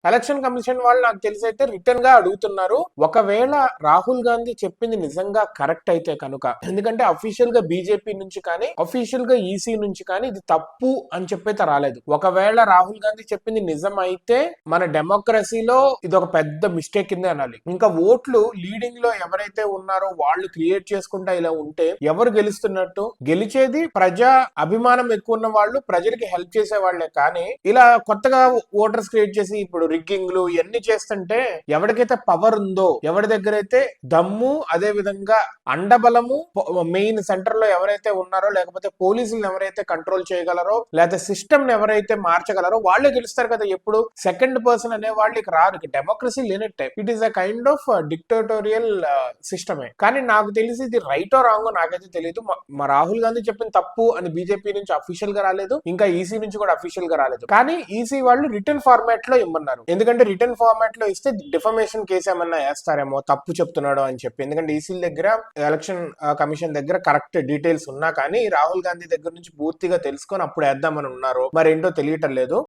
Election commission వాళ్ళు నాకు తెలిసి అయితే రిటర్న్ గా అడుగుతున్నారు. ఒకవేళ రాహుల్ గాంధీ చెప్పింది నిజంగా కరెక్ట్ అయితే కనుక, ఎందుకంటే అఫీషియల్ గా బీజేపీ నుంచి కానీ అఫీషియల్ గా ఈసీ నుంచి కానీ ఇది తప్పు అని చెప్పైతే రాలేదు. ఒకవేళ రాహుల్ గాంధీ చెప్పింది నిజం అయితే మన డెమోక్రసీలో ఇది ఒక పెద్ద మిస్టేక్ కిందే అనాలి. ఇంకా ఓట్లు లీడింగ్ లో ఎవరైతే ఉన్నారో వాళ్ళు క్రియేట్ చేసుకుంటా ఇలా ఉంటే ఎవరు గెలుస్తున్నట్టు? గెలిచేది ప్రజా అభిమానం ఎక్కువ ఉన్న వాళ్ళు, ప్రజలకి హెల్ప్ చేసే వాళ్లే. కానీ ఇలా కొత్తగా ఓటర్స్ క్రియేట్ చేసి ఇప్పుడు రిగ్గింగ్లు ఇవన్నీ చేస్తుంటే ఎవరికైతే పవర్ ఉందో, ఎవరి దగ్గర అయితే దమ్ము, అదే విధంగా అండబలము, మెయిన్ సెంటర్ లో ఎవరైతే ఉన్నారో, లేకపోతే పోలీసులను ఎవరైతే కంట్రోల్ చేయగలరో, లేకపోతే సిస్టమ్ ఎవరైతే మార్చగలరో వాళ్ళే గెలుస్తారు కదా. ఎప్పుడు సెకండ్ పర్సన్ అనే వాళ్ళు ఇక రారు. డెమోక్రసీ లేనట్టే. It is a kind of dictatorial సిస్టమే. కానీ నాకు తెలిసి ఇది రైట్ ఆర్ రాంగ్ నాకైతే తెలియదు. మా రాహుల్ గాంధీ చెప్పిన తప్పు అని బీజేపీ నుంచి అఫీషియల్ గా రాలేదు, ఇంకా ఈసీ నుంచి కూడా అఫీషియల్ గా రాలేదు. కానీ ఈసీ వాళ్ళు రిటర్న్ ఫార్మాట్ లో ఇమ్మన్నారు. ఎందుకంటే రిటర్న్ ఫార్మాట్ లో ఇస్తే డిఫమేషన్ కేసు ఏమన్నా వేస్తారేమో తప్పు చెప్తున్నాడు అని చెప్పి. ఎందుకంటే ఈసీ దగ్గర, ఎలక్షన్ కమిషన్ దగ్గర కరెక్ట్ డీటెయిల్స్ ఉన్నా కానీ రాహుల్ గాంధీ దగ్గర నుంచి పూర్తిగా తెలుసుకొని అప్పుడు వేద్దామని ఉన్నారు. మరేంటో తెలియటం లేదు.